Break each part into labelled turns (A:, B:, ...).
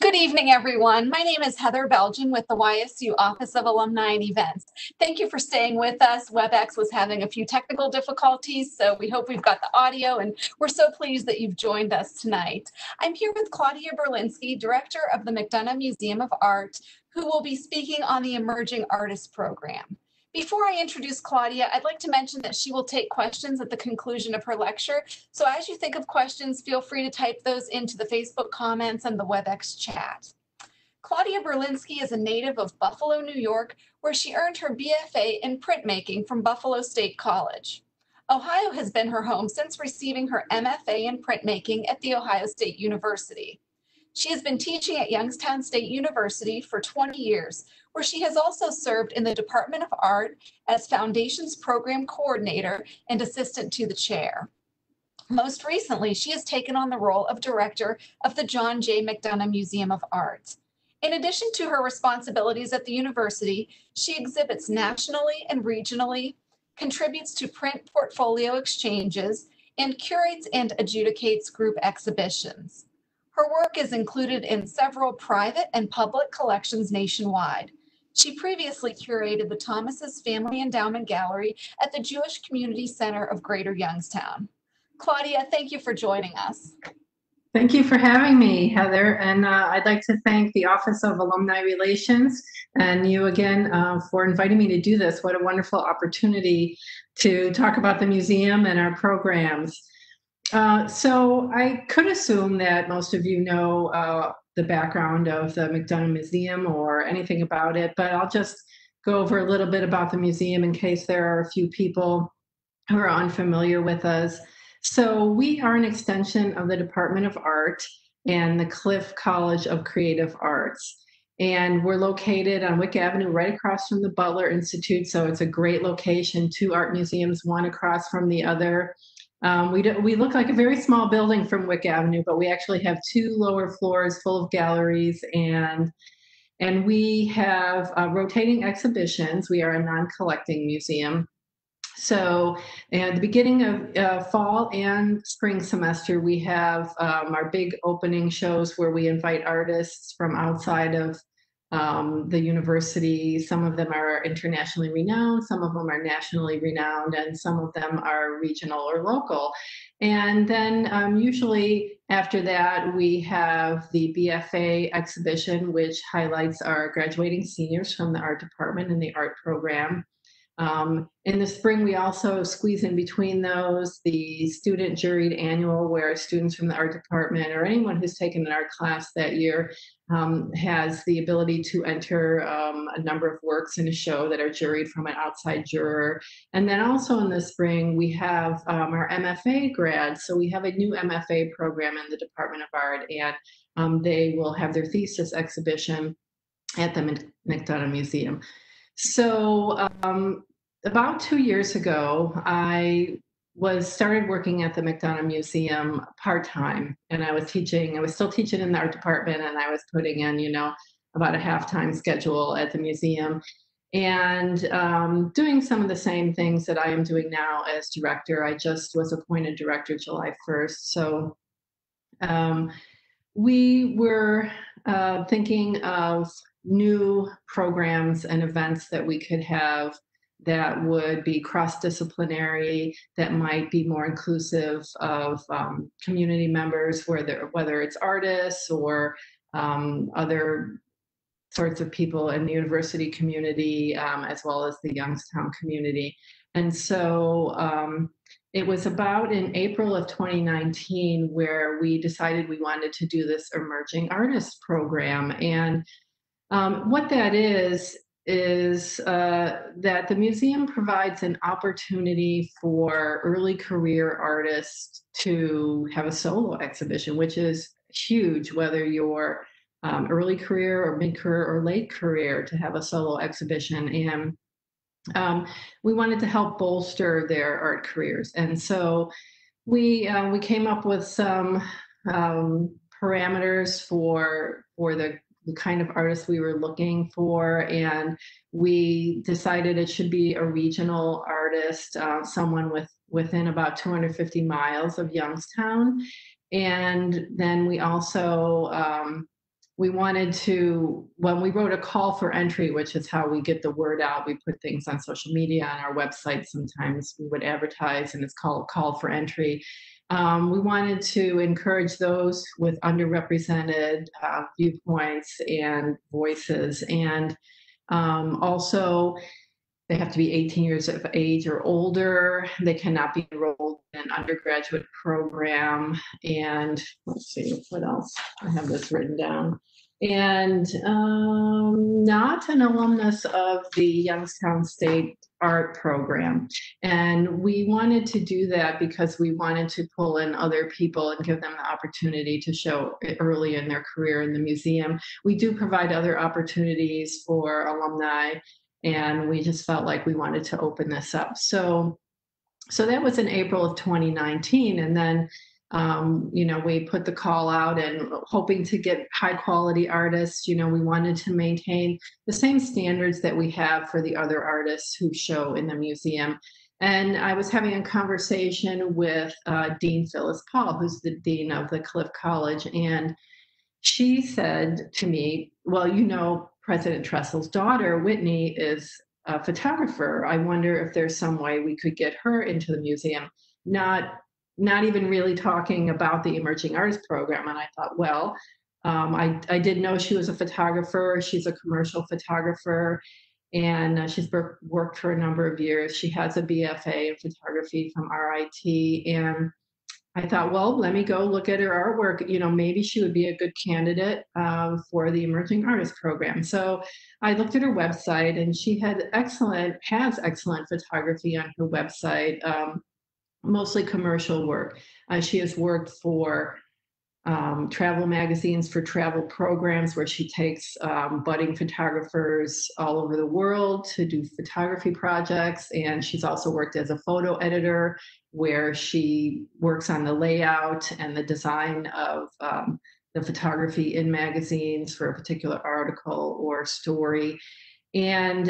A: Good evening, everyone. My name is Heather Belgian with the YSU Office of Alumni and Events. Thank you for staying with us. WebEx was having a few technical difficulties, so we hope we've got the audio, and we're so pleased that you've joined us tonight. I'm here with Claudia Berlinski, Director of the McDonough Museum of Art, who will be speaking on the Emerging Artists Program. Before I introduce Claudia, I'd like to mention that she will take questions at the conclusion of her lecture. So as you think of questions, feel free to type those into the Facebook comments and the WebEx chat. Claudia Berlinski is a native of Buffalo, New York, where she earned her BFA in printmaking from Buffalo State College. Ohio has been her home since receiving her MFA in printmaking at The Ohio State University. She has been teaching at Youngstown State University for 20 years, where she has also served in the Department of Art as Foundations Program Coordinator and Assistant to the Chair. Most recently, she has taken on the role of Director of the John J. McDonough Museum of Art. In addition to her responsibilities at the university, she exhibits nationally and regionally, contributes to print portfolio exchanges, and curates and adjudicates group exhibitions. Her work is included in several private and public collections nationwide. She previously curated the Thomas's Family Endowment Gallery at the Jewish Community Center of Greater Youngstown. Claudia, thank you for joining us.
B: Thank you for having me, Heather. And I'd like to thank the Office of Alumni Relations and you again for inviting me to do this. What a wonderful opportunity to talk about the museum and our programs. So I could assume that most of you know the background of the McDonough Museum or anything about it, but I'll just go over a little bit about the museum in case there are a few people who are unfamiliar with us. So we are an extension of the Department of Art and the Cliff College of Creative Arts. And we're located on Wick Avenue, right across from the Butler Institute. So it's a great location, two art museums, one across from the other. We look like a very small building from Wick Avenue, but we actually have two lower floors full of galleries, and we have rotating exhibitions. We are a non-collecting museum. So at the beginning of fall and spring semester, we have our big opening shows where we invite artists from outside of the university. Some of them are internationally renowned, some of them are nationally renowned, and some of them are regional or local. And then usually after that, we have the BFA exhibition, which highlights our graduating seniors from the art department and the art program. In the spring, we also squeeze in between those the student juried annual, where students from the art department or anyone who's taken an art class that year has the ability to enter a number of works in a show that are juried from an outside juror. And then also in the spring, we have our MFA grads. So we have a new MFA program in the Department of Art, and they will have their thesis exhibition at the McDonough Museum. So about 2 years ago, I started working at the McDonough Museum part-time, and I was still teaching in the art department, and I was putting in, about a half-time schedule at the museum and doing some of the same things that I am doing now as director. I just was appointed director July 1st. So we were thinking of new programs and events that we could have that would be cross-disciplinary, that might be more inclusive of community members, whether it's artists or other sorts of people in the university community, as well as the Youngstown community. And so it was about in April of 2019 where we decided we wanted to do this Emerging Artists Program. And what that is that the museum provides an opportunity for early career artists to have a solo exhibition, which is huge, whether you're early career or mid-career or late career, to have a solo exhibition. And we wanted to help bolster their art careers. And so we came up with some parameters for the kind of artists we were looking for, and we decided it should be a regional artist, someone within about 250 miles of Youngstown. And then we also, we wanted to, when we wrote a call for entry, which is how we get the word out, we put things on social media, on our website. Sometimes we would advertise, and it's called call for entry. We wanted to encourage those with underrepresented viewpoints and voices. And also, they have to be 18 years of age or older. They cannot be enrolled in an undergraduate program. And let's see, what else? I have this written down. And not an alumnus of the Youngstown State Art Program. And we wanted to do that because we wanted to pull in other people and give them the opportunity to show it early in their career in the museum. We do provide other opportunities for alumni, and we just felt like we wanted to open this up. So that was in April of 2019, and then we put the call out and hoping to get high quality artists. We wanted to maintain the same standards that we have for the other artists who show in the museum. And I was having a conversation with Dean Phyllis Paul, who's the dean of the Cliff College, and she said to me, well, President Tressel's daughter, Whitney, is a photographer. I wonder if there's some way we could get her into the museum. Not even really talking about the Emerging Artists Program. And I thought, well, I did know she was a photographer. She's a commercial photographer, and she's worked for a number of years. She has a BFA in photography from RIT, and I thought, well, let me go look at her artwork. Maybe she would be a good candidate for the Emerging Artist Program. So I looked at her website, and she has excellent photography on her website, mostly commercial work. She has worked for travel magazines, for travel programs, where she takes budding photographers all over the world to do photography projects. And she's also worked as a photo editor, where she works on the layout and the design of the photography in magazines for a particular article or story. And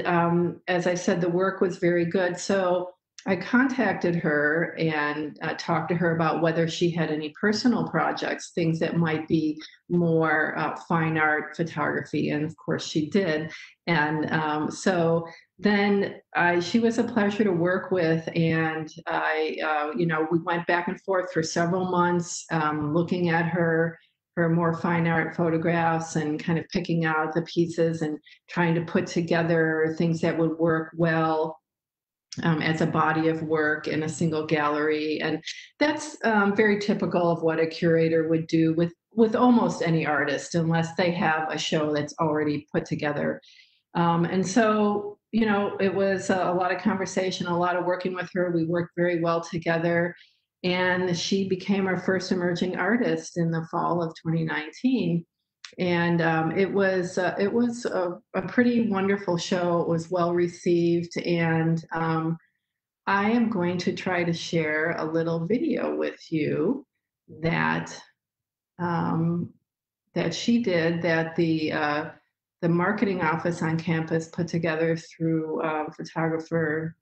B: as I said, the work was very good. So I contacted her and talked to her about whether she had any personal projects, things that might be more fine art photography. And of course she did. And so then she was a pleasure to work with. And we went back and forth for several months looking at her more fine art photographs and kind of picking out the pieces and trying to put together things that would work well as a body of work in a single gallery. And that's very typical of what a curator would do with almost any artist, unless they have a show that's already put together. And so, it was a lot of conversation, a lot of working with her. We worked very well together. And she became our first emerging artist in the fall of 2019. And it was a pretty wonderful show. It was well received, and I am going to try to share a little video with you that that she did, that the marketing office on campus put together through a photographer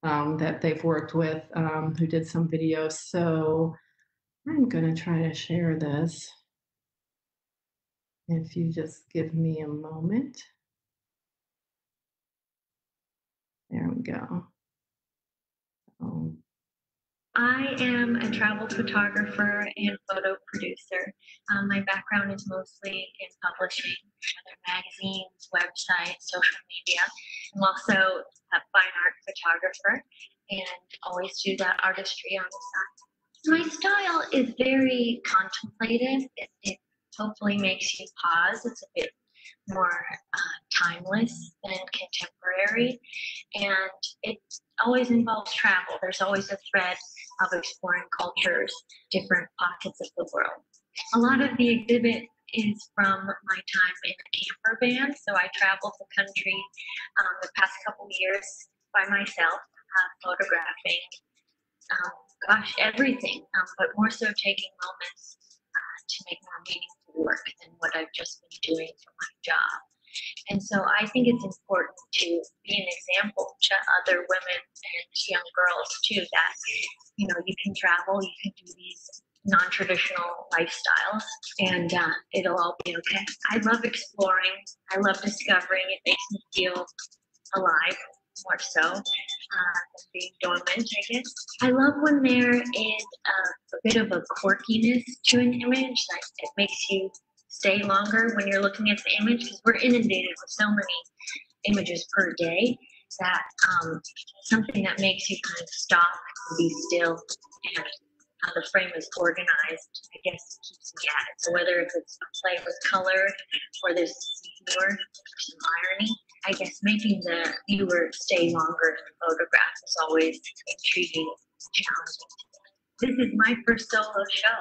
B: that they've worked with, who did some videos. So I'm going to try to share this. If you just give me a moment. There we go.
C: I am a travel photographer and photo producer. My background is mostly in publishing, other magazines, websites, social media. I'm also a fine art photographer and always do that artistry on the side. My style is very contemplative. It hopefully makes you pause. It's a bit more timeless than contemporary, and it always involves travel. There's always a thread of exploring cultures, different pockets of the world. A lot of the exhibit is from my time in a camper van, so I traveled the country the past couple years by myself, photographing, everything, but more so taking moments to make more meaningful work than what I've just been doing for my job. And so I think it's important to be an example to other women and young girls too, that you can travel, you can do these non-traditional lifestyles, and it'll all be okay. I love exploring. I love discovering. It makes me feel alive, more so than being dormant, I guess. I love when there is a bit of a quirkiness to an image that it makes you stay longer when you're looking at the image, because we're inundated with so many images per day that something that makes you kind of stop and be still, and how the frame is organized, I guess, keeps me at it. So whether it's a play with color or there's humor or some irony, I guess making the viewer stay longer in the photograph is always intriguing, challenging. This is my first solo show.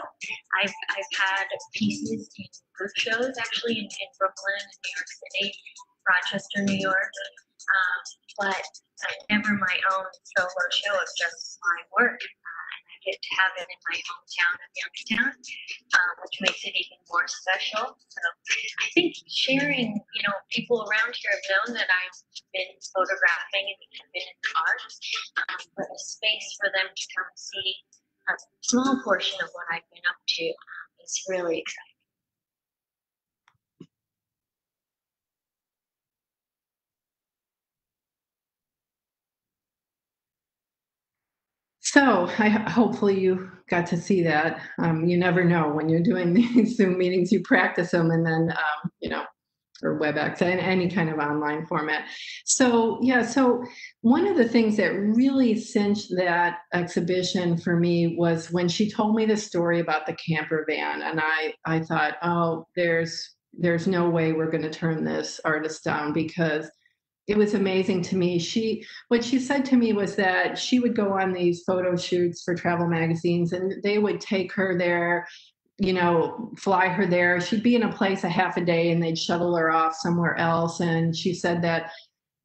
C: I've had pieces in group shows, actually, in Brooklyn, New York City, Rochester, New York, but never my own solo show of just my work. I get to have it in my hometown of Youngstown, which makes it even more special. So I think sharing, people around here have known that I've been photographing and have been in the arts, but a space for them to come see a small portion of what I've been up to is really exciting.
B: So hopefully you got to see that. You never know when you're doing these Zoom meetings, you practice them and then, or WebEx and any kind of online format. So one of the things that really cinched that exhibition for me was when she told me the story about the camper van, and I thought, oh, there's no way we're going to turn this artist down, because it was amazing to me. What she said to me was that she would go on these photo shoots for travel magazines, and they would take her there, fly her there. She'd be in a place a half a day and they'd shuttle her off somewhere else. And she said that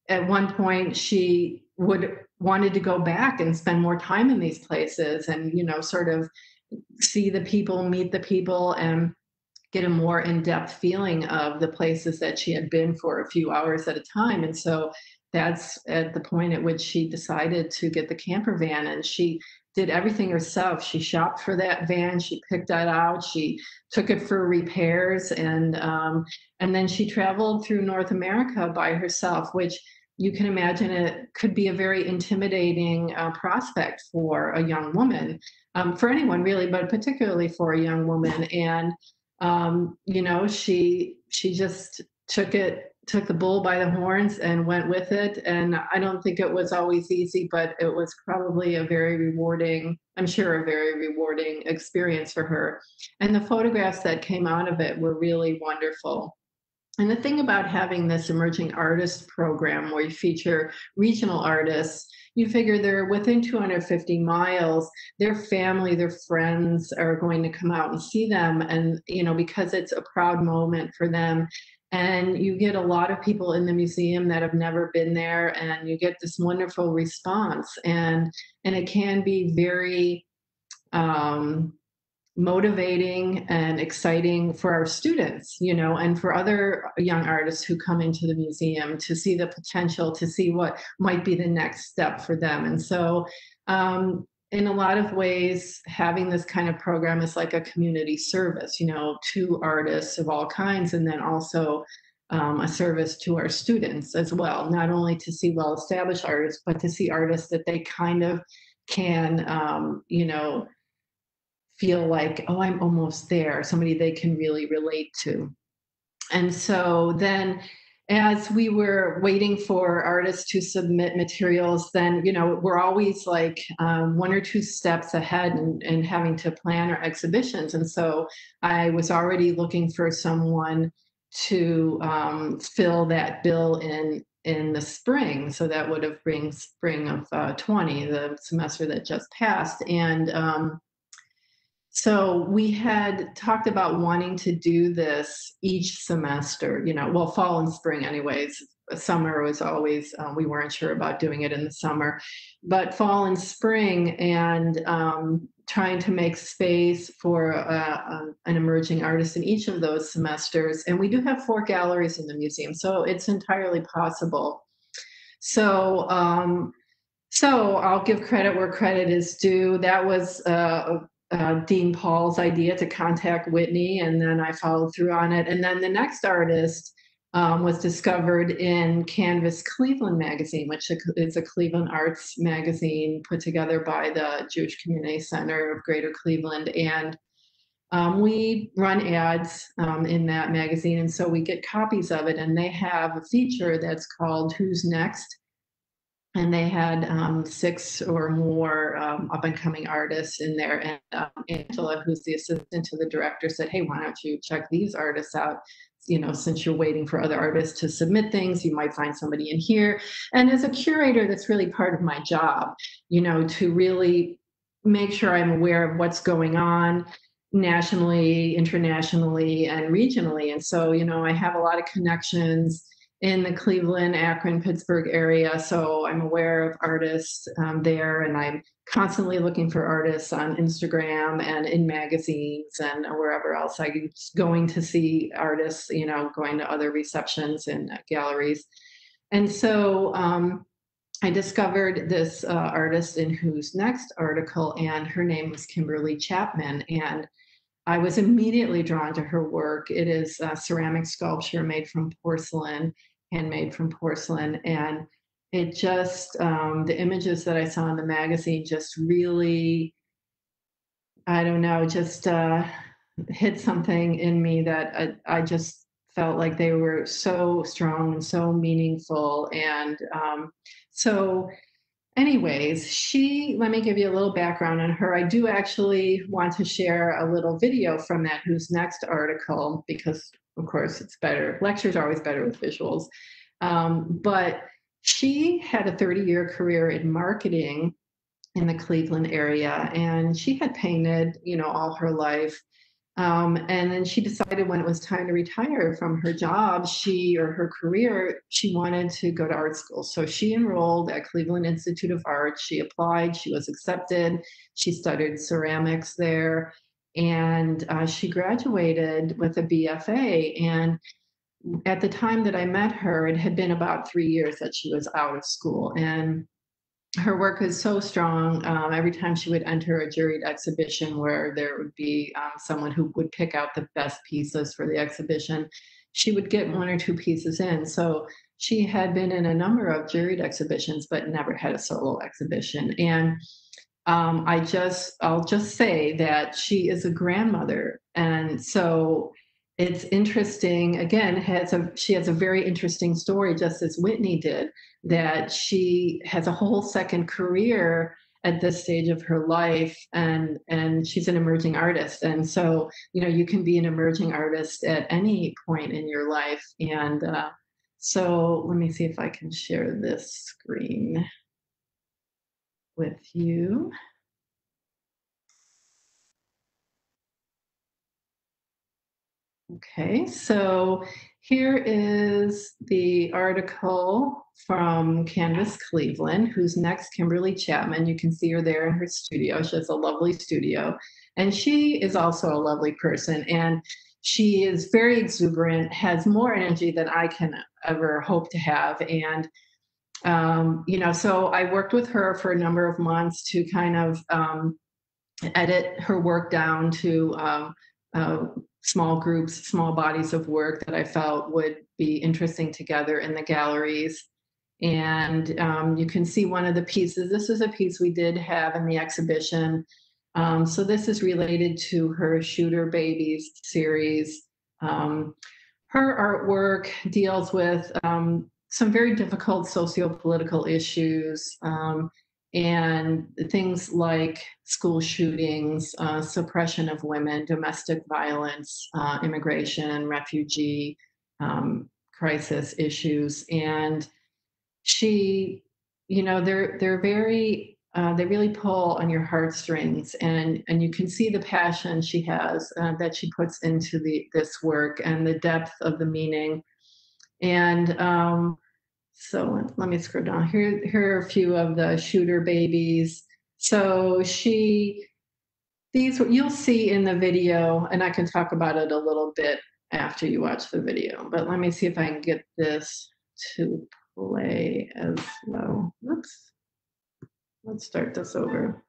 B: at one point she wanted to go back and spend more time in these places and, sort of see the people, meet the people, and get a more in-depth feeling of the places that she had been for a few hours at a time. And so that's at the point at which she decided to get the camper van, and she did everything herself. She shopped for that van, she picked that out, she took it for repairs, and then she traveled through North America by herself, which you can imagine it could be a very intimidating prospect for a young woman, for anyone really, but particularly for a young woman. And she just took the bull by the horns and went with it. And I don't think it was always easy, but it was probably a very rewarding experience for her. And the photographs that came out of it were really wonderful. And the thing about having this emerging artist program where you feature regional artists, you figure they're within 250 miles, their family, their friends are going to come out and see them. And, because it's a proud moment for them. And you get a lot of people in the museum that have never been there, and you get this wonderful response. And it can be very, motivating and exciting for our students, and for other young artists who come into the museum to see the potential, to see what might be the next step for them. And so, in a lot of ways, having this kind of program is like a community service, to artists of all kinds, and then also a service to our students as well, not only to see well-established artists, but to see artists that they kind of can, feel like, oh, I'm almost there, somebody they can really relate to. And so then as we were waiting for artists to submit materials, then, we're always like one or two steps ahead and having to plan our exhibitions. And so I was already looking for someone to fill that bill in the spring. So that would have been spring of 20, the semester that just passed. And so we had talked about wanting to do this each semester, fall and spring anyways. Summer was always, we weren't sure about doing it in the summer, but fall and spring, and trying to make space for an emerging artist in each of those semesters. And we do have 4 galleries in the museum, so it's entirely possible. So I'll give credit where credit is due. That was Dean Paul's idea to contact Whitney, and then I followed through on it. And then the next artist was discovered in Canvas Cleveland magazine, which is a Cleveland arts magazine put together by the Jewish Community Center of Greater Cleveland. And we run ads in that magazine, and so we get copies of it, and they have a feature that's called Who's Next? And they had 6 or more up and coming artists in there. And Angela, who's the assistant to the director, said, "Hey, why don't you check these artists out? You know, since you're waiting for other artists to submit things, you might find somebody in here." And as a curator, that's really part of my job, you know, to really make sure I'm aware of what's going on nationally, internationally, and regionally. And so, you know, I have a lot of connections in the Cleveland, Akron, Pittsburgh area. So I'm aware of artists there, and I'm constantly looking for artists on Instagram and in magazines and wherever else I'm going to see artists, you know, going to other receptions and galleries. And so I discovered this artist in Who's Next article, and her name was Kimberly Chapman. And I was immediately drawn to her work. It is ceramic sculpture made from porcelain, handmade from porcelain. And it just, the images that I saw in the magazine just really, I don't know, just hit something in me that I just felt like they were so strong and so meaningful. And so anyways, let me give you a little background on her. I do actually want to share a little video from that Who's Next article, because of course it's better. Lectures are always better with visuals. But she had a 30-year career in marketing in the Cleveland area, and she had painted, you know, all her life. And then she decided when it was time to retire from her job, or her career, she wanted to go to art school. So she enrolled at Cleveland Institute of Art. She applied, she was accepted. She studied ceramics there, and she graduated with a BFA. And at the time that I met her, it had been about 3 years that she was out of school. And her work is so strong. Every time she would enter a juried exhibition where there would be someone who would pick out the best pieces for the exhibition, she would get 1 or 2 pieces in. So she had been in a number of juried exhibitions, but never had a solo exhibition. And I'll just say that she is a grandmother. And so it's interesting, again, she has a very interesting story, just as Whitney did, that she has a whole second career at this stage of her life, and she's an emerging artist. And so, you know, you can be an emerging artist at any point in your life. And so let me see if I can share this screen with you. Okay, so here is the article from Canvas Cleveland, Who's Next? Kimberly Chapman. You can see her there in her studio. She has a lovely studio, and she is also a lovely person. And she is very exuberant, has more energy than I can ever hope to have. And you know, so I worked with her for a number of months to kind of edit her work down to small groups, small bodies of work that I felt would be interesting together in the galleries. And you can see one of the pieces. This is a piece we did have in the exhibition. So this is related to her Shooter Babies series. Her artwork deals with some very difficult socio-political issues, and things like school shootings, suppression of women, domestic violence, immigration, refugee crisis issues. And she, you know, they're very, they really pull on your heartstrings, and you can see the passion she has, that she puts into this work, and the depth of the meaning. And so let me scroll down. Here are a few of the Shooter Babies. So these you'll see in the video, and I can talk about it a little bit after you watch the video. But let me see if I can get this to play as well. Oops. Let's start this over.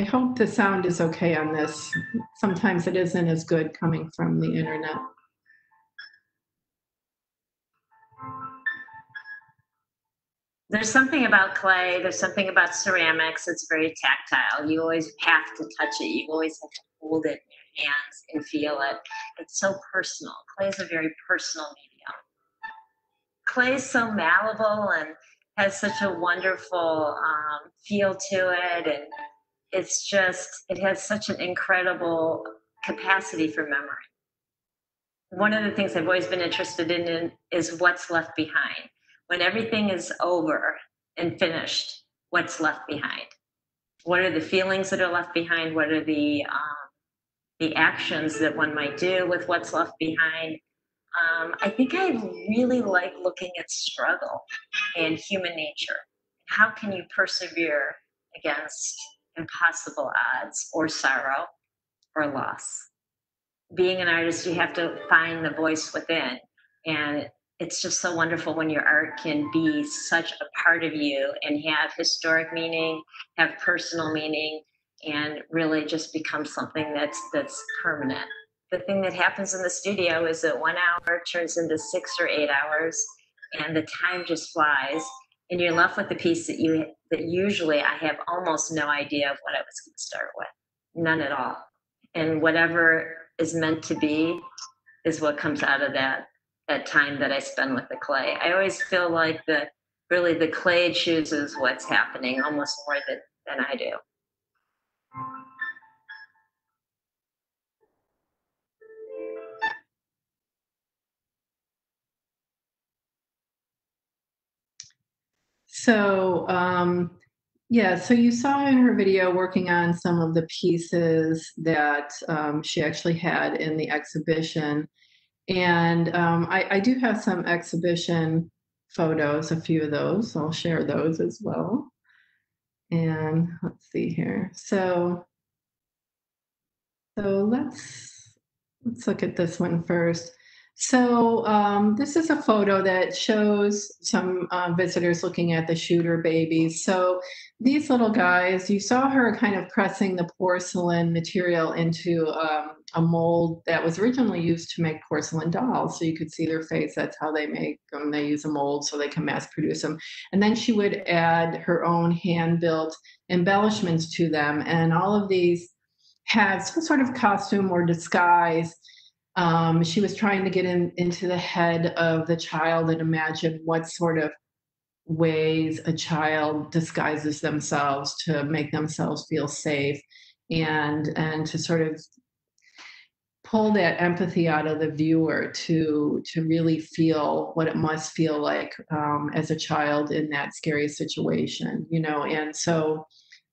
B: I hope the sound is okay on this. Sometimes it isn't as good coming from the internet.
D: There's something about clay, there's something about ceramics, it's very tactile. You always have to touch it, you always have to hold it in your hands and feel it. It's so personal. Clay is a very personal medium. Clay is so malleable and has such a wonderful feel to it, and it's just, it has such an incredible capacity for memory. One of the things I've always been interested in is what's left behind. When everything is over and finished, what's left behind? What are the feelings that are left behind? What are the actions that one might do with what's left behind? I think I really like looking at struggle and human nature. How can you persevere against impossible odds or sorrow or loss? Being an artist, you have to find the voice within. And it's just so wonderful when your art can be such a part of you and have historic meaning, have personal meaning, and really just become something that's permanent. The thing that happens in the studio is that 1 hour turns into 6 or 8 hours, and the time just flies. And you're left with a piece that usually I have almost no idea of what I was going to start with, none at all. And whatever is meant to be is what comes out of that time that I spend with the clay. I always feel like the clay chooses what's happening almost more than I do.
B: So, yeah, so you saw in her video working on some of the pieces that she actually had in the exhibition. And I do have some exhibition photos, a few of those. I'll share those as well. And let's see here. So let's look at this one first. So this is a photo that shows some visitors looking at the shooter babies. So these little guys, you saw her kind of pressing the porcelain material into a mold that was originally used to make porcelain dolls. So you could see their face. That's how they make them. They use a mold so they can mass produce them. And then she would add her own hand-built embellishments to them. And all of these had some sort of costume or disguise. She was trying to get into the head of the child and imagine what sort of ways a child disguises themselves to make themselves feel safe, and to sort of pull that empathy out of the viewer to really feel what it must feel like as a child in that scary situation, you know. And so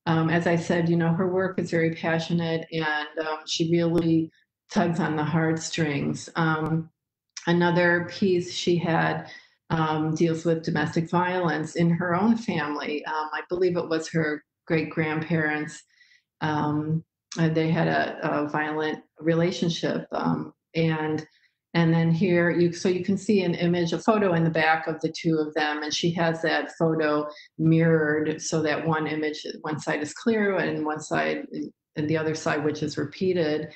B: as I said, you know, her work is very passionate, and she really tugs on the heartstrings. Another piece she had deals with domestic violence in her own family. I believe it was her great grandparents. They had a violent relationship, and then here you can see an image, a photo in the back of the two of them, and she has that photo mirrored so that one image, one side is clear and one side, and the other side, which is repeated,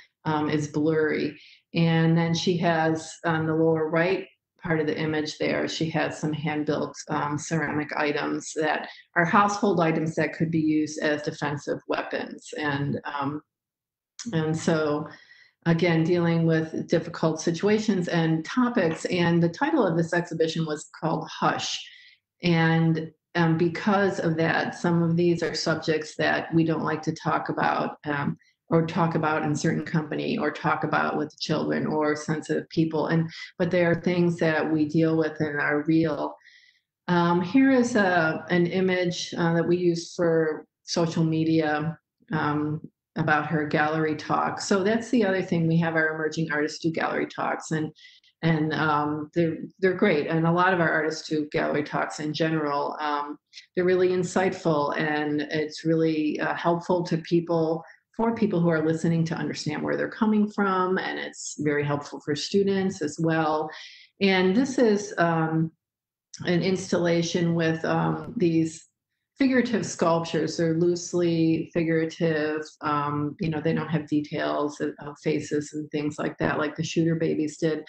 B: is blurry. And then she has on the lower right part of the image there, she has some hand-built ceramic items that are household items that could be used as defensive weapons. And so again, dealing with difficult situations and topics. And the title of this exhibition was called Hush. And because of that, some of these are subjects that we don't like to talk about, or talk about in certain company, or talk about with children or sensitive people. But they are things that we deal with and are real. Here is an image that we use for social media about her gallery talk. So that's the other thing. We have our emerging artists do gallery talks, and they're great. And a lot of our artists do gallery talks in general. They're really insightful, and it's really helpful to people, for people who are listening, to understand where they're coming from. And it's very helpful for students as well. And this is an installation with these figurative sculptures. They're loosely figurative. They don't have details of faces and things like that, like the Shooter babies did.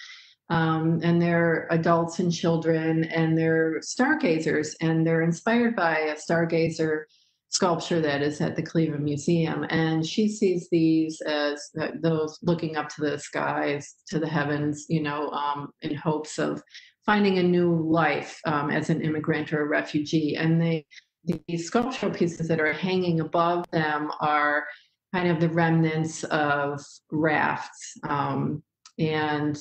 B: And they're adults and children, and they're stargazers, and they're inspired by a stargazer sculpture that is at the Cleveland Museum. And she sees these as those looking up to the skies, to the heavens, in hopes of finding a new life as an immigrant or a refugee. And these sculptural pieces that are hanging above them are kind of the remnants of rafts. And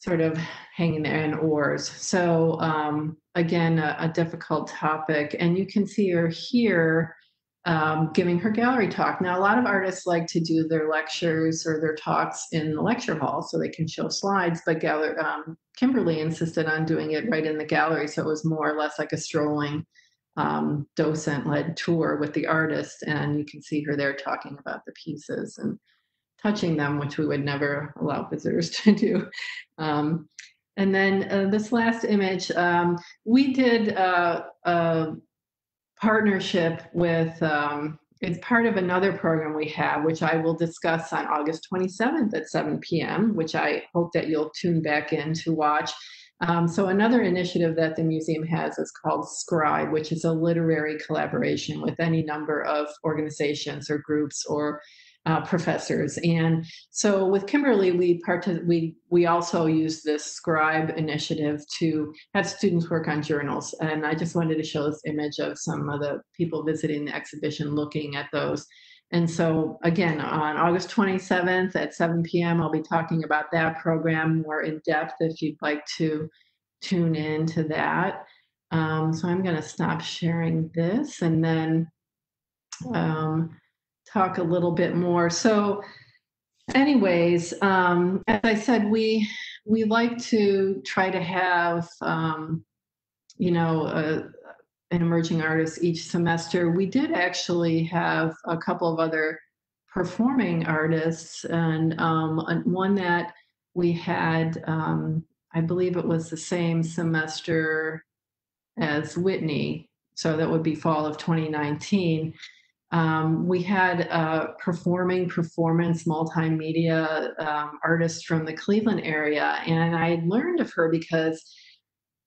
B: sort of hanging there in oars. So again, a difficult topic. And you can see her here giving her gallery talk. Now, a lot of artists like to do their lectures or their talks in the lecture hall so they can show slides, but Kimberly insisted on doing it right in the gallery. So it was more or less like a strolling docent-led tour with the artist. And you can see her there talking about the pieces and touching them, which we would never allow visitors to do. And then this last image, we did a partnership with, it's part of another program we have, which I will discuss on August 27th at 7 p.m., which I hope that you'll tune back in to watch. So another initiative that the museum has is called Scribe, which is a literary collaboration with any number of organizations or groups or professors. And so with Kimberly, we also use this Scribe initiative to have students work on journals. And I just wanted to show this image of some of the people visiting the exhibition looking at those. And so again, on August 27th at 7 p.m., I'll be talking about that program more in depth if you'd like to tune in to that. So I'm going to stop sharing this and then talk a little bit more. So anyways, as I said, we like to try to have, an emerging artist each semester. We did actually have a couple of other performing artists, and one that we had, I believe it was the same semester as Whitney, so that would be fall of 2019. We had a performance multimedia artist from the Cleveland area, and I learned of her because,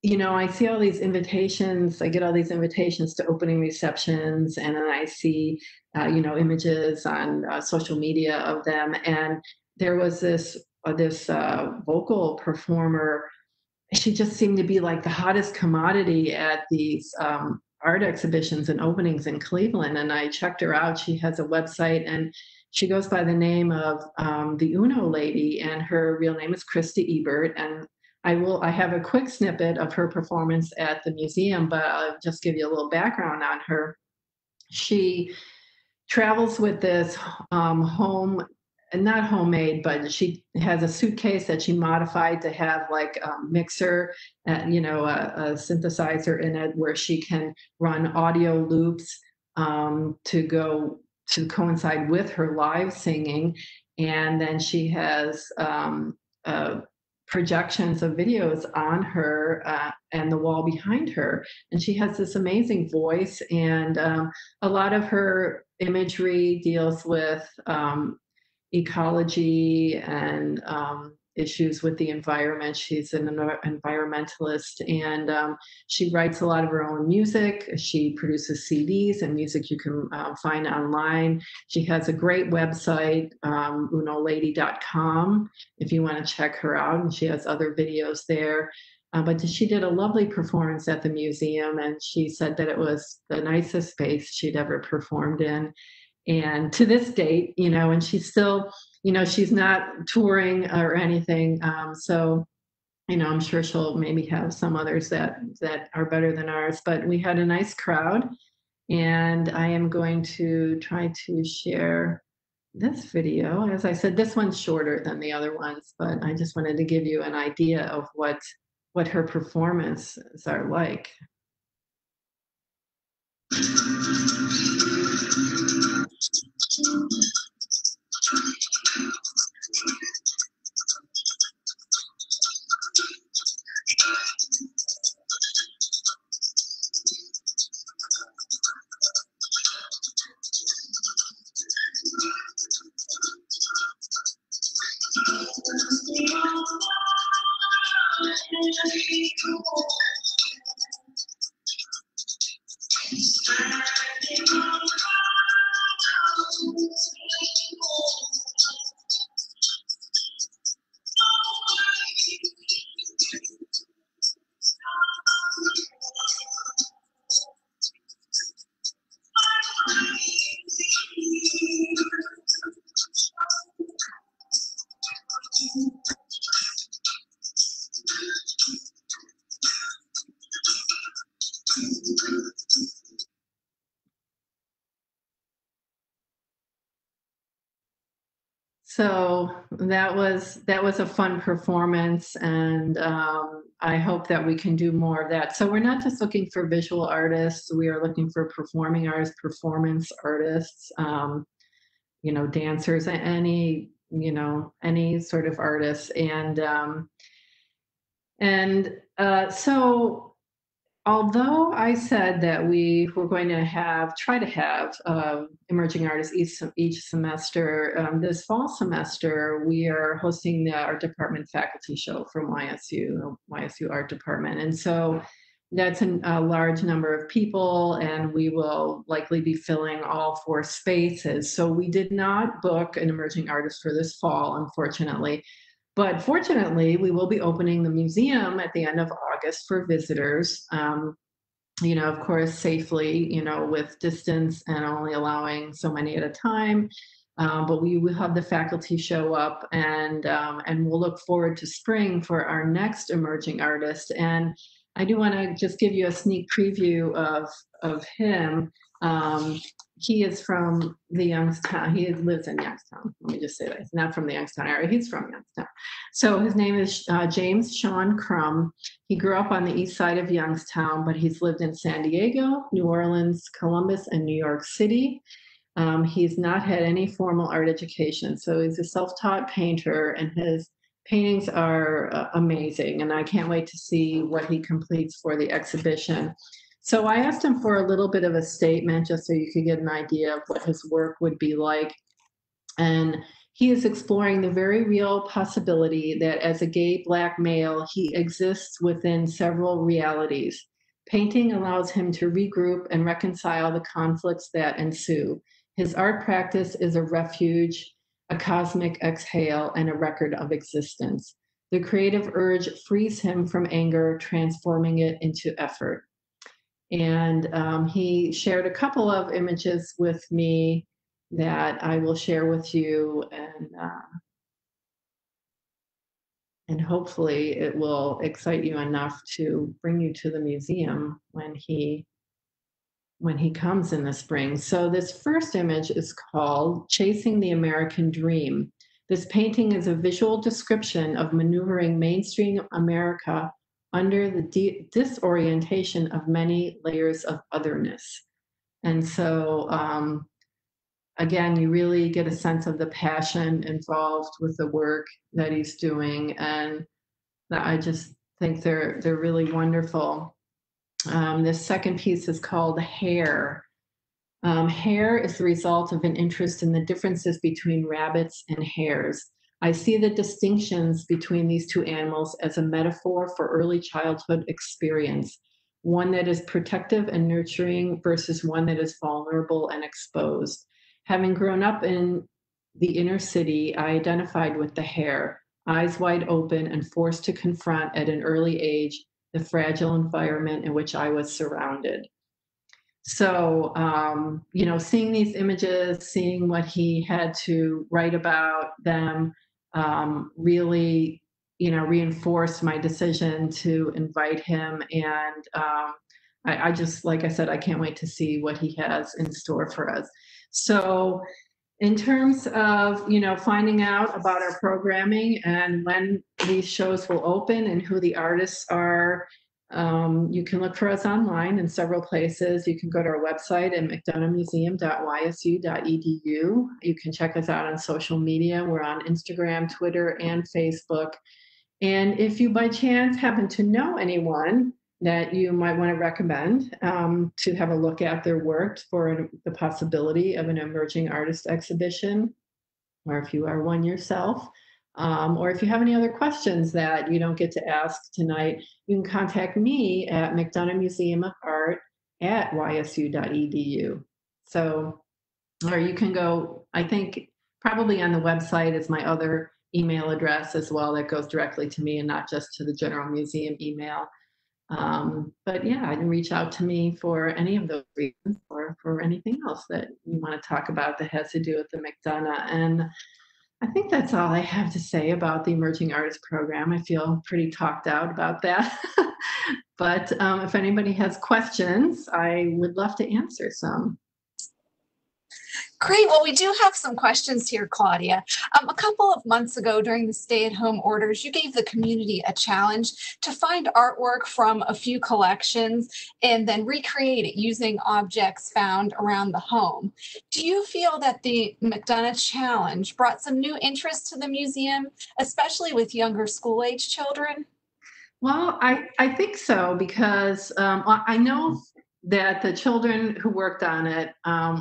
B: I see all these invitations. I get all these invitations to opening receptions, and then I see, images on social media of them. And there was this vocal performer. She just seemed to be like the hottest commodity at these art exhibitions and openings in Cleveland. And I checked her out. She has a website, and she goes by the name of the Uno Lady, and her real name is Krista Ebert. And I have a quick snippet of her performance at the museum, but I'll just give you a little background on her. She travels with this not homemade, but she has a suitcase that she modified to have like a mixer, a synthesizer in it where she can run audio loops to coincide with her live singing. And then she has projections of videos on her and the wall behind her. And she has this amazing voice, and a lot of her imagery deals with ecology and issues with the environment. She's an environmentalist, and she writes a lot of her own music. She produces CDs and music you can find online. She has a great website, unolady.com, if you want to check her out, and she has other videos there. But she did a lovely performance at the museum, and she said that it was the nicest space she'd ever performed in. And to this date, and she's still, she's not touring or anything. So, I'm sure she'll maybe have some others that are better than ours. But we had a nice crowd, and I am going to try to share this video. As I said, this one's shorter than the other ones, but I just wanted to give you an idea of what her performances are like. So that was a fun performance, and I hope that we can do more of that. So we're not just looking for visual artists; we are looking for performing artists, performance artists, dancers, any sort of artists, so. Although I said that we were going to try to have emerging artists each semester, this fall semester we are hosting the art department faculty show from YSU Art Department, and so that's a large number of people, and we will likely be filling all 4 spaces. So we did not book an emerging artist for this fall, unfortunately. But fortunately, we will be opening the museum at the end of August for visitors, of course, safely, with distance and only allowing so many at a time. But we will have the faculty show up, and we'll look forward to spring for our next emerging artist. And I do want to just give you a sneak preview of him. He is from the Youngstown. He lives in Youngstown. Let me just say that. He's not from the Youngstown area. He's from Youngstown. So his name is James Sean Crum. He grew up on the east side of Youngstown, but he's lived in San Diego, New Orleans, Columbus, and New York City. He's not had any formal art education. So he's a self-taught painter, and his paintings are amazing. And I can't wait to see what he completes for the exhibition. So I asked him for a little bit of a statement just so you could get an idea of what his work would be like. And he is exploring the very real possibility that as a gay Black male, he exists within several realities. Painting allows him to regroup and reconcile the conflicts that ensue. His art practice is a refuge, a cosmic exhale, and a record of existence. The creative urge frees him from anger, transforming it into effort. And he shared a couple of images with me that I will share with you, and hopefully it will excite you enough to bring you to the museum when he comes in the spring. So this first image is called Chasing the American Dream. This painting is a visual description of maneuvering mainstream America under the disorientation of many layers of otherness. And so, again, you really get a sense of the passion involved with the work that he's doing. And I just think they're really wonderful. This second piece is called Hair. Hair is the result of an interest in the differences between rabbits and hares. I see the distinctions between these 2 animals as a metaphor for early childhood experience, one that is protective and nurturing versus one that is vulnerable and exposed. Having grown up in the inner city, I identified with the hare, eyes wide open and forced to confront at an early age the fragile environment in which I was surrounded. So, seeing these images, seeing what he had to write about them, really, reinforced my decision to invite him. And I just, like I said, I can't wait to see what he has in store for us. So in terms of, finding out about our programming and when these shows will open and who the artists are, you can look for us online in several places. You can go to our website at mcdonoughmuseum.ysu.edu. You can check us out on social media. We're on Instagram, Twitter, and Facebook. And if you by chance happen to know anyone that you might want to recommend to have a look at their work for the possibility of an emerging artist exhibition, or if you are one yourself, or if you have any other questions that you don't get to ask tonight, you can contact me at McDonough Museum of Art at ysu.edu. So, or you can go, I think probably on the website is my other email address as well that goes directly to me and not just to the general museum email. But yeah, you can reach out to me for any of those reasons or for anything else that you want to talk about that has to do with the McDonough. And I think that's all I have to say about the Emerging Artist Program. I feel pretty talked out about that. But if anybody has questions, I would love to answer some.
A: Great. Well, we do have some questions here, Claudia. A couple of months ago during the stay-at-home orders, you gave the community a challenge to find artwork from a few collections and then recreate it using objects found around the home. Do you feel that the McDonough Challenge brought some new interest to the museum, especially with younger school-age children?
B: Well, I think so because I know that the children who worked on it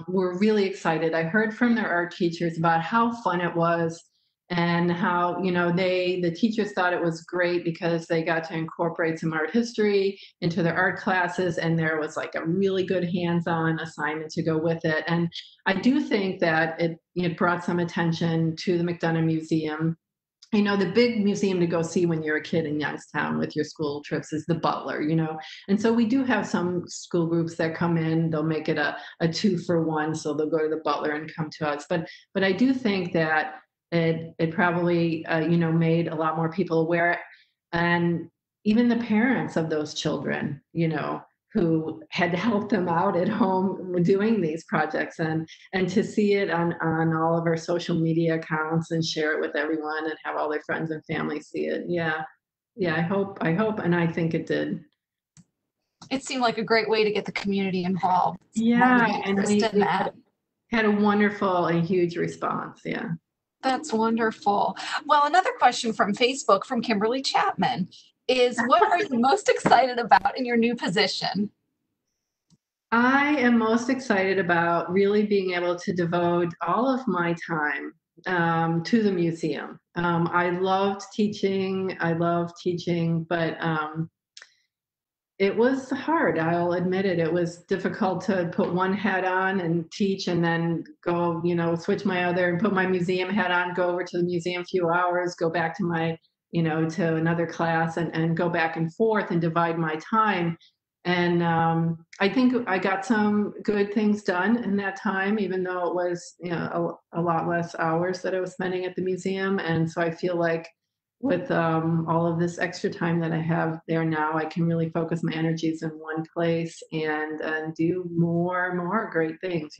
B: were really excited. I heard from their art teachers about how fun it was and how, the teachers thought it was great because they got to incorporate some art history into their art classes, and there was like a really good hands-on assignment to go with it. And I do think that it brought some attention to the McDonough Museum. The big museum to go see when you're a kid in Youngstown with your school trips is the Butler, And so we do have some school groups that come in, they'll make it a 2-for-1. So they'll go to the Butler and come to us. But I do think that it probably, made a lot more people aware. And even the parents of those children, who had to help them out at home doing these projects, and to see it on all of our social media accounts and share it with everyone and have all their friends and family see it. Yeah, I hope, and I think it did.
A: It seemed like a great way to get the community involved.
B: Yeah, and we had a wonderful and huge response. Yeah.
A: That's wonderful. Well, another question from Facebook from Kimberly Chapman is, what are you most excited about in your new position?
B: I am most excited about really being able to devote all of my time to the museum. I loved teaching, but it was hard. I'll admit it. It was difficult to put one hat on and teach and then go, switch my other and put my museum hat on, go over to the museum a few hours, go back to my to another class and go back and forth and divide my time. And I think I got some good things done in that time, even though it was a lot less hours that I was spending at the museum. And so I feel like with all of this extra time that I have there now, I can really focus my energies in one place and do more great things,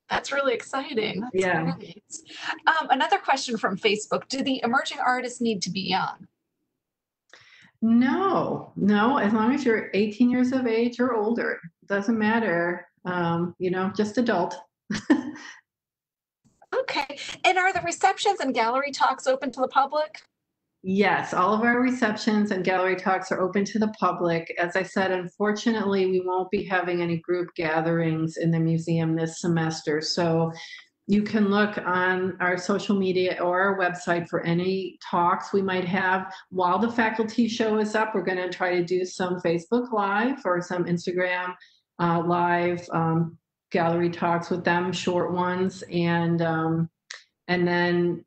A: That's really exciting. That's
B: Yeah.
A: great. Another question from Facebook. Do the emerging artists need to be young?
B: No, as long as you're 18 years of age or older, it doesn't matter, just adult.
A: Okay. And are the receptions and gallery talks open to the public?
B: Yes, all of our receptions and gallery talks are open to the public. As I said, unfortunately, we won't be having any group gatherings in the museum this semester. So you can look on our social media or our website for any talks we might have. While the faculty show is up, we're going to try to do some Facebook Live or some Instagram Live gallery talks with them, short ones, and then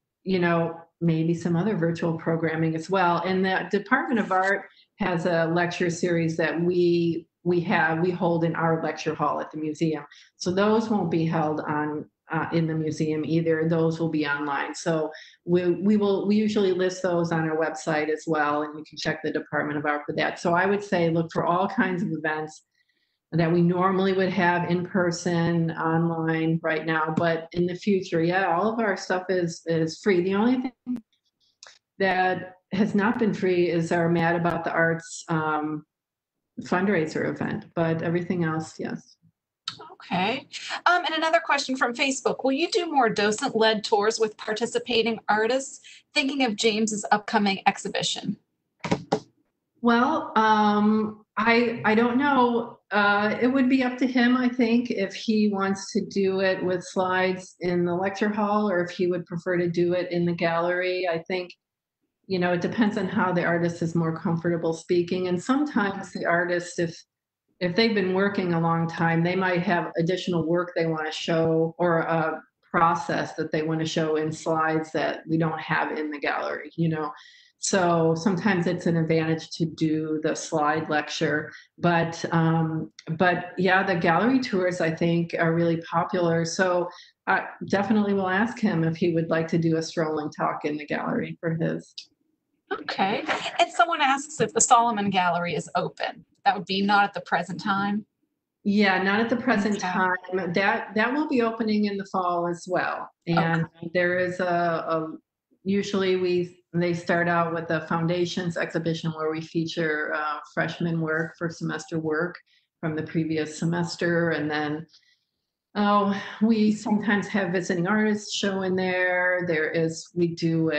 B: maybe some other virtual programming as well. And the Department of Art has a lecture series that we hold in our lecture hall at the museum. So those won't be held on in the museum either. Those will be online. So we usually list those on our website as well, and you can check the Department of Art for that. So I would say look for all kinds of events that we normally would have in person, online right now, but in the future, all of our stuff is free. The only thing that has not been free is our Mad About the Arts fundraiser event, but everything else, yes.
A: Okay. And another question from Facebook. Will you do more docent-led tours with participating artists, thinking of James's upcoming exhibition?
B: Well, I don't know. It would be up to him, I think, if he wants to do it with slides in the lecture hall or if he would prefer to do it in the gallery. I think, it depends on how the artist is more comfortable speaking. And sometimes the artist, if they've been working a long time, they might have additional work they want to show or a process that they want to show in slides that we don't have in the gallery, So sometimes it's an advantage to do the slide lecture, but yeah, the gallery tours I think are really popular. So I definitely will ask him if he would like to do a strolling talk in the gallery for his.
A: Okay. And someone asks if the Solomon Gallery is open. That would be not at the present time.
B: Yeah, not at the present
A: Okay.
B: time. That will be opening in the fall as well. And there is usually they start out with a foundations exhibition where we feature freshman work for semester work from the previous semester, and then we sometimes have visiting artists show in there. We do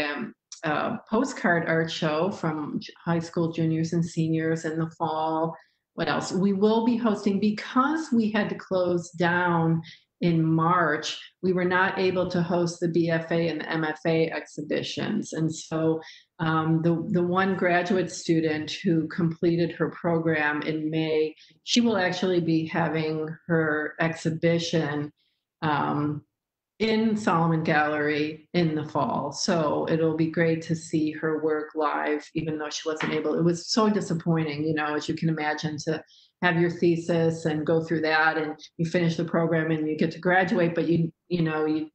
B: a postcard art show from high school juniors and seniors in the fall. What else? We will be hosting, because we had to close down in March, we were not able to host the BFA and the MFA exhibitions. And so the one graduate student who completed her program in May, she will actually be having her exhibition in Solomon Gallery in the fall. So it'll be great to see her work live, even though she wasn't able. It was so disappointing, as you can imagine, to have your thesis and go through that, and you finish the program and you get to graduate, but you don't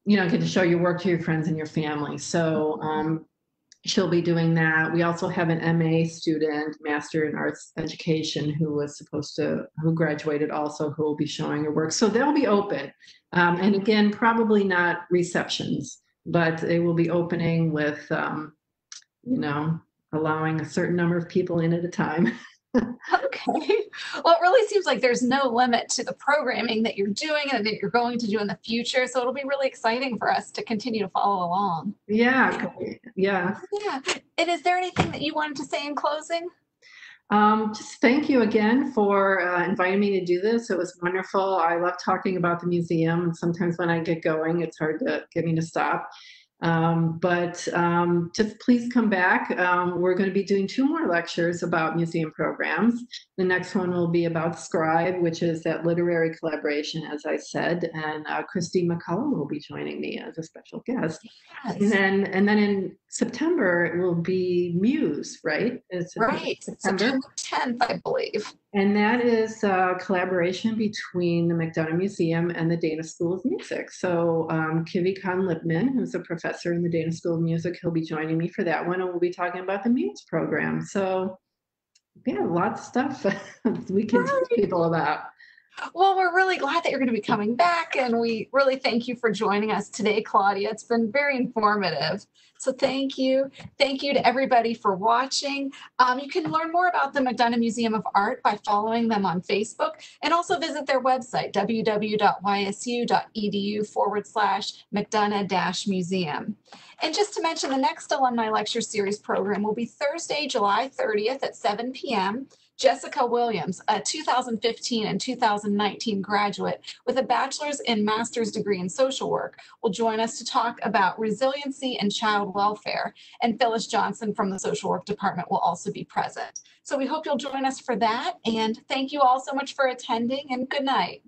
B: get to show your work to your friends and your family. So she'll be doing that. We also have an MA student, Master in Arts Education, who graduated also, who will be showing her work. So they'll be open. And again, probably not receptions, but they will be opening with, allowing a certain number of people in at a time.
A: Okay. Well, it really seems like there's no limit to the programming that you're doing and that you're going to do in the future. So it'll be really exciting for us to continue to follow along.
B: Yeah. Yeah.
A: Yeah. And is there anything that you wanted to say in closing?
B: Just thank you again for inviting me to do this. It was wonderful. I love talking about the museum, and sometimes when I get going, it's hard to get me to stop. But just please come back. We're going to be doing 2 more lectures about museum programs. The next one will be about Scribe, which is that literary collaboration, as I said, and Christine McCullough will be joining me as a special guest.
A: Yes.
B: And then in September, it will be Muse, right? It's
A: Right. September 10th, I believe.
B: And that is a collaboration between the McDonough Museum and the Dana School of Music. So Kivi Kahn-Lipman, who's a professor in the Dana School of Music, he'll be joining me for that one, and we'll be talking about the Muse program. So yeah, lots of stuff we can tell people about.
A: Well, we're really glad that you're going to be coming back, and we really thank you for joining us today, Claudia. It's been very informative. So thank you. Thank you to everybody for watching. You can learn more about the McDonough Museum of Art by following them on Facebook, and also visit their website, www.ysu.edu/McDonough-museum. And just to mention, the next Alumni Lecture Series program will be Thursday, July 30th at 7 p.m. Jessica Williams, a 2015 and 2019 graduate with a bachelor's and master's degree in social work, will join us to talk about resiliency and child welfare. And Phyllis Johnson from the social work department will also be present. So we hope you'll join us for that. And thank you all so much for attending, and good night.